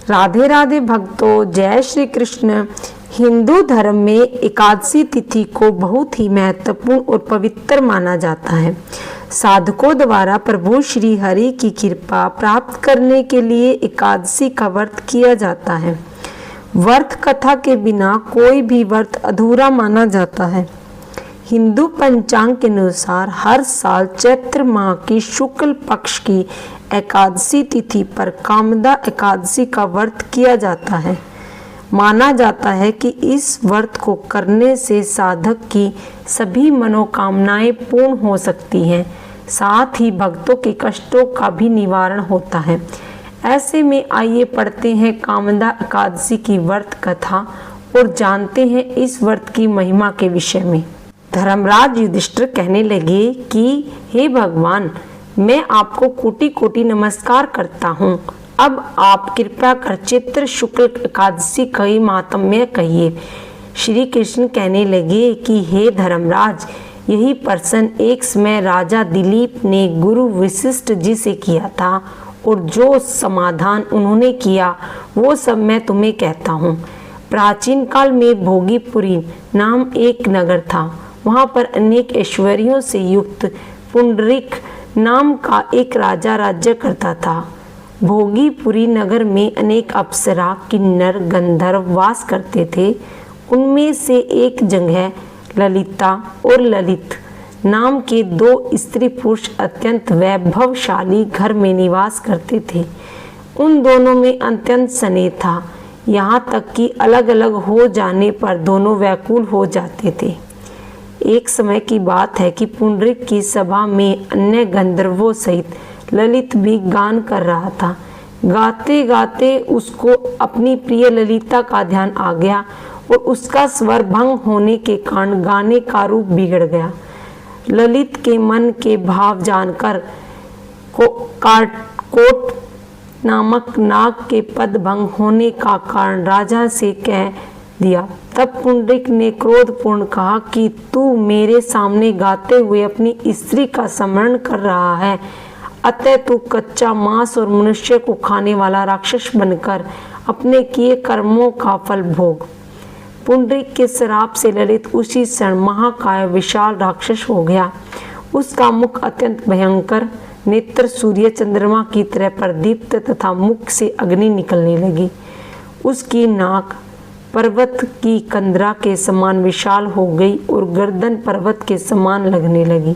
राधे राधे भक्तों, जय श्री कृष्ण। हिंदू धर्म में एकादशी तिथि को बहुत ही महत्वपूर्ण और पवित्र माना जाता है। साधकों द्वारा प्रभु श्री हरि की कृपा प्राप्त करने के लिए एकादशी का व्रत किया जाता है। व्रत कथा के बिना कोई भी व्रत अधूरा माना जाता है। हिंदू पंचांग के अनुसार हर साल चैत्र माह की शुक्ल पक्ष की एकादशी तिथि पर कामदा एकादशी का व्रत किया जाता है। माना जाता है कि इस व्रत को करने से साधक की सभी मनोकामनाएं पूर्ण हो सकती हैं, साथ ही भक्तों के कष्टों का भी निवारण होता है। ऐसे में आइए पढ़ते हैं कामदा एकादशी की व्रत कथा और जानते हैं इस व्रत की महिमा के विषय में। धर्मराज युधिष्ठिर कहने लगे कि हे भगवान, मैं आपको कोटि कोटि नमस्कार करता हूँ। अब आप कृपया कर चैत्र शुक्ल एकादशी का महात्म्य कहिए। श्री कृष्ण कहने लगे कि हे धर्मराज, यही प्रश्न एक समय राजा दिलीप ने गुरु वशिष्ठ जी से किया था और जो समाधान उन्होंने किया वो सब मैं तुम्हें कहता हूँ। प्राचीन काल में भोगीपुरी नाम एक नगर था। वहाँ पर अनेक ऐश्वर्यों से युक्त पुंडरीक नाम का एक राजा राज्य करता था। भोगीपुरी नगर में अनेक अप्सरा, किन्नर, गंधर्व वास करते थे। उनमें से एक जगह ललिता और ललित नाम के दो स्त्री पुरुष अत्यंत वैभवशाली घर में निवास करते थे। उन दोनों में अत्यंत स्नेह था, यहाँ तक कि अलग अलग हो जाने पर दोनों व्याकुल हो जाते थे। एक समय की बात है कि पुंडरीक की सभा में अन्य गंधर्वों सहित ललित भी गान कर रहा था। गाते गाते उसको अपनी प्रिय ललिता का ध्यान आ गया और उसका स्वर भंग होने के कारण गाने का रूप बिगड़ गया। ललित के मन के भाव जानकर कोट नामक नाग के पद भंग होने का कारण राजा से कह दिया। तब पुंडरीक ने क्रोधपूर्ण कहा कि तू मेरे सामने गाते हुए अपनी स्त्री का स्मरण कर रहा है, अतः तू कच्चा मांस और मनुष्य को खाने वाला राक्षस बनकर अपने किए कर्मों का फल भोग। पुंडरीक के श्राप से ललित उसी क्षण महाकाय विशाल राक्षस हो गया। उसका मुख अत्यंत भयंकर, नेत्र सूर्य चंद्रमा की तरह प्रदीप्त तथा मुख से अग्नि निकलने लगी। उसकी नाक पर्वत की कंदरा के समान विशाल हो गई और गर्दन पर्वत के समान लगने लगी।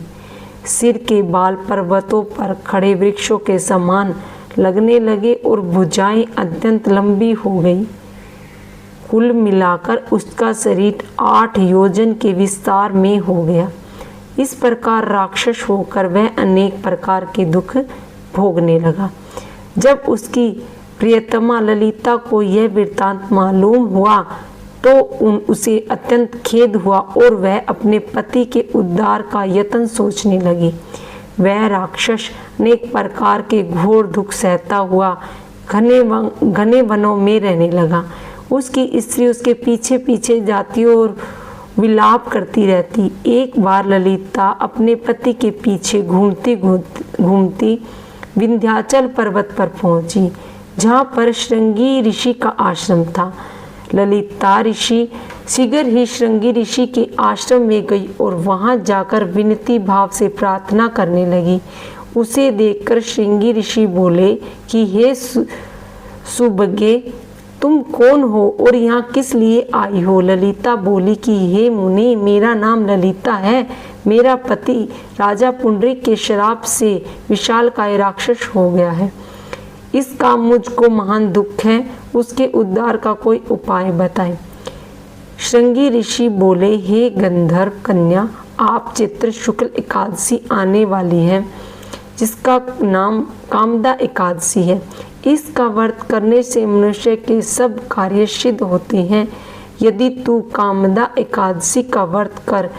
सिर के बाल पर्वतों पर खड़े वृक्षों के समान लगने लगे और भुजाएं अत्यंत लंबी हो गई। कुल मिलाकर उसका शरीर 8 योजन के विस्तार में हो गया। इस प्रकार राक्षस होकर वह अनेक प्रकार के दुख भोगने लगा। जब उसकी प्रियतमा ललिता को यह वृत्तांत मालूम हुआ तो उसे अत्यंत खेद हुआ और वह अपने पति के उद्धार का यत्न सोचने लगी। वह राक्षस अनेक प्रकार के घोर दुख सहता हुआ घने वनों में रहने लगा। उसकी स्त्री उसके पीछे पीछे जाती और विलाप करती रहती। एक बार ललिता अपने पति के पीछे घूमती घूमती विंध्याचल पर्वत पर पहुंची, जहाँ पर श्रृंगी ऋषि का आश्रम था। ललिता ऋषि शीघ्र ही श्रृंगी ऋषि के आश्रम में गई और वहां जाकर विनती भाव से प्रार्थना करने लगी। उसे देखकर श्रृंगी ऋषि बोले कि हे सुभगे, तुम कौन हो और यहाँ किस लिए आई हो? ललिता बोली कि हे मुनि, मेरा नाम ललिता है। मेरा पति राजा पुंडरीक के श्राप से विशालकाय राक्षस हो गया है। इसका मुझको महान दुख है। उसके उद्धार का कोई उपाय बताएं। श्रृंगी ऋषि बोले, हे गंधर्व कन्या, आप चैत्र शुक्ल एकादशी आने वाली है, जिसका नाम कामदा एकादशी है। इसका व्रत करने से मनुष्य के सब कार्य सिद्ध होते हैं। यदि तू कामदा एकादशी का व्रत कर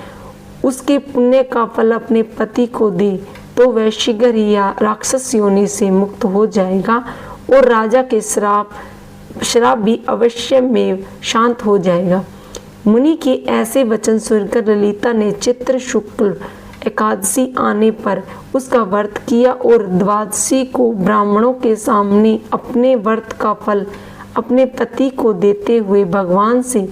उसके पुण्य का फल अपने पति को दे तो वह शीघ्र ही राक्षस योनि से मुक्त हो जाएगा और राजा के श्राप भी अवश्य में शांत हो जाएगा। मुनि के ऐसे वचन सुनकर ललिता ने चैत्र शुक्ल एकादशी आने पर उसका व्रत किया और द्वादशी को ब्राह्मणों के सामने अपने व्रत का फल अपने पति को देते हुए भगवान से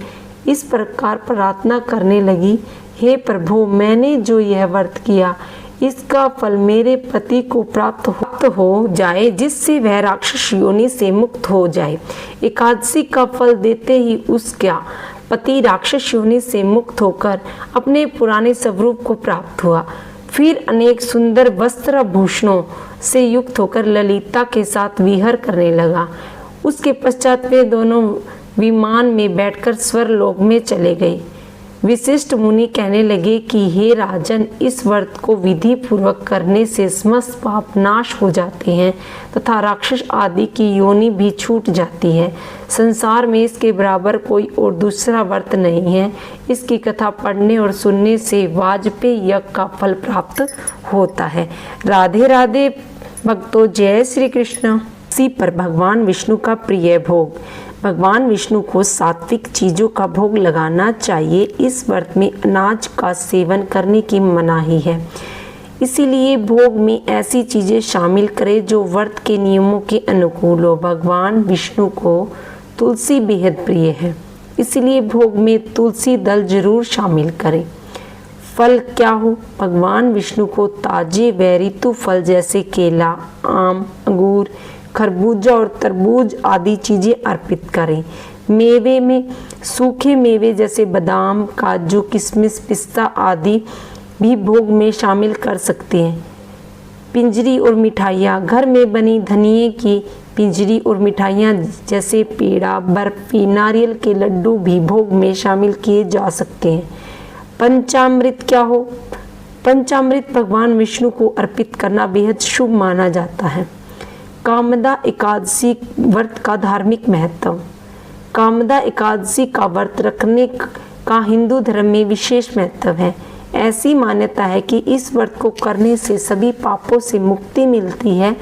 इस प्रकार प्रार्थना करने लगी, हे प्रभु, मैंने जो यह व्रत किया इसका फल मेरे पति को प्राप्त हो जाए, जिससे वह राक्षस योनि से मुक्त हो जाए। एकादशी का फल देते ही उसका पति राक्षस योनि से मुक्त होकर अपने पुराने स्वरूप को प्राप्त हुआ। फिर अनेक सुंदर वस्त्र आभूषणों से युक्त होकर ललिता के साथ विहार करने लगा। उसके पश्चात वे दोनों विमान में बैठकर स्वर्गलोक में चले गए। विशिष्ट मुनि कहने लगे कि हे राजन, इस व्रत को विधि पूर्वक करने से समस्त पाप नाश हो जाते हैं तथा राक्षस आदि की योनि भी छूट जाती है। संसार में इसके बराबर कोई और दूसरा व्रत नहीं है। इसकी कथा पढ़ने और सुनने से वाजपेयी यज्ञ का फल प्राप्त होता है। राधे राधे भक्तों, जय श्री कृष्ण। इसी पर भगवान विष्णु का प्रिय भोग। भगवान विष्णु को सात्विक चीजों का भोग लगाना चाहिए। इस व्रत में अनाज का सेवन करने की मनाही है, इसीलिए भोग में ऐसी चीजें शामिल करें जो व्रत के नियमों के अनुकूल हो। भगवान विष्णु को तुलसी बेहद प्रिय है, इसलिए भोग में तुलसी दल जरूर शामिल करें। फल क्या हो? भगवान विष्णु को ताजे व ऋतु फल जैसे केला, आम, अंगूर, खरबूजा और तरबूज आदि चीजें अर्पित करें। मेवे में सूखे मेवे जैसे बादाम, काजू, किशमिश, पिस्ता आदि भी भोग में शामिल कर सकते हैं। पिंजरी और मिठाइयाँ, घर में बनी धनिये की पिंजरी और मिठाइयाँ जैसे पेड़ा, बर्फी, नारियल के लड्डू भी भोग में शामिल किए जा सकते हैं। पंचामृत क्या हो? पंचामृत भगवान विष्णु को अर्पित करना बेहद शुभ माना जाता है। कामदा एकादशी व्रत का धार्मिक महत्व। कामदा एकादशी का व्रत रखने का हिंदू धर्म में विशेष महत्व है। ऐसी मान्यता है कि इस व्रत को करने से सभी पापों से मुक्ति मिलती है।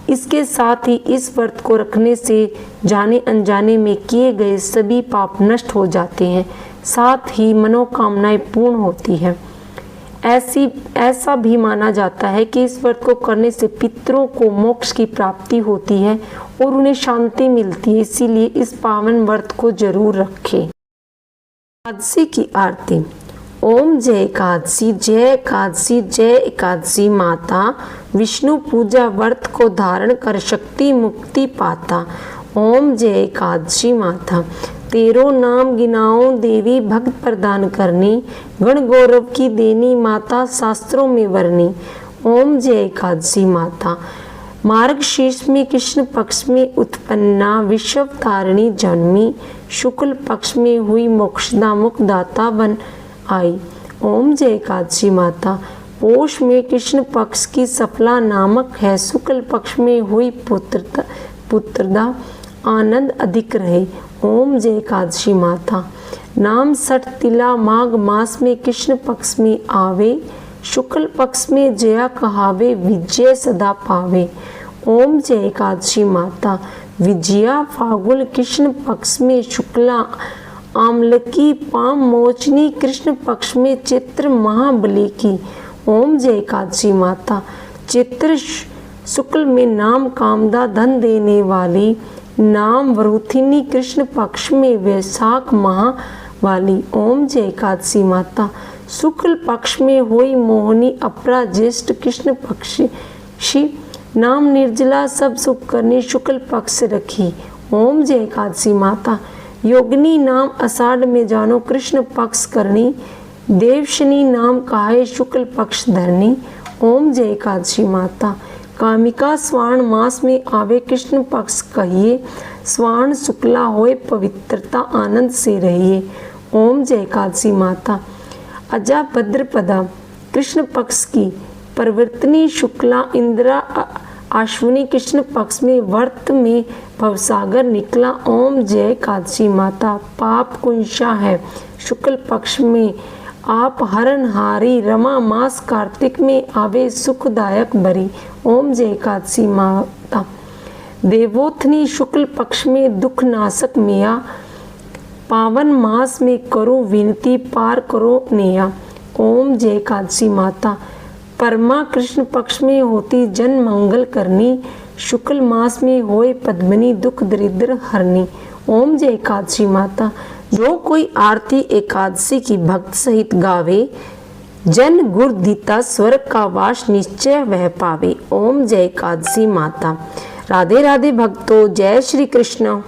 इसके साथ ही इस व्रत को रखने से जाने अनजाने में किए गए सभी पाप नष्ट हो जाते हैं, साथ ही मनोकामनाएं पूर्ण होती है। ऐसा भी माना जाता है कि इस व्रत को करने से पितरों को मोक्ष की प्राप्ति होती है और उन्हें शांति मिलती है, इसीलिए इस पावन व्रत को जरूर रखें। एकादशी की आरती। ओम जय एकादशी, जय एकादशी, जय एकादशी माता। विष्णु पूजा व्रत को धारण कर शक्ति मुक्ति पाता। ओम जय एकादशी माता। तेरो नाम गिनाओ देवी, भक्त प्रदान करनी, गण गौरव की देनी माता, शास्त्रों में वर्णी। ओम जय एकादशी माता। मार्गशीर्ष में कृष्ण पक्ष में उत्पन्ना, विश्व तारिणी जन्मी, शुक्ल पक्ष में हुई मोक्षदा मुक्तिदाता बन आई। ओम जय एकादशी माता। पोष में कृष्ण पक्ष की सफला नामक है, शुक्ल पक्ष में हुई पुत्रदा आनंद अधिक रहे। ओम जय एकादशी माता। नाम सठ तिला माघ मास में कृष्ण पक्ष में आवे, शुक्ल पक्ष में जया कहावे, विजय सदा पावे। ओम जय एकादशी माता। विजया फागुन कृष्ण पक्ष में शुक्ला आमलकी, पाम मोचनी कृष्ण पक्ष में चित्र महाबली की। ओम जय एकादशी माता। चित्र शुक्ल में नाम कामदा धन देने वाली, नाम वरुथिनी कृष्ण पक्ष में वैशाख माह वाली। ओम जय एकादशी माता। शुक्ल पक्ष में हुई मोहिनी अपरा ज्येष्ठ कृष्ण पक्षी, नाम निर्जला सब सुख करनी शुक्ल पक्ष रखी। ओम जय एकादशी माता। योगिनी नाम आषाढ़ में जानो कृष्ण पक्ष करनी, देवशनी नाम कहाए शुक्ल पक्ष धरनी। ओम जय एकादशी माता। कामिका श्रावण मास में आवे कृष्ण पक्ष कहिए, श्रावण शुक्ला होए पवित्रता आनंद से रहिए। ओम जय एकादशी माता। अजा भद्रपदा कृष्ण पक्ष की परिवर्तनी शुक्ला इंदिरा अश्विनी कृष्ण पक्ष में व्रत में भवसागर निकला। ओम जय एकादशी माता। पाप कुंशा है शुक्ल पक्ष में आप हरणहारी, रमा मास कार्तिक में आवे सुखदायक बरी। ओम जय एकादशी माता। देवोत्थनी शुक्ल पक्ष में दुख नाशक मिया, पावन मास में करो विनती पार करो नेया। ओम जय एकादशी माता। परमा कृष्ण पक्ष में होती जन मंगल करनी, शुक्ल मास में होए पद्मिनी दुख दरिद्र हरनी। ओम जय एकादशी माता। जो कोई आरती एकादशी की भक्त सहित गावे, जन गुर दीता स्वर्ग का वास निश्चय वह पावे। ओम जय एकादशी माता। राधे राधे भक्तों, जय श्री कृष्ण।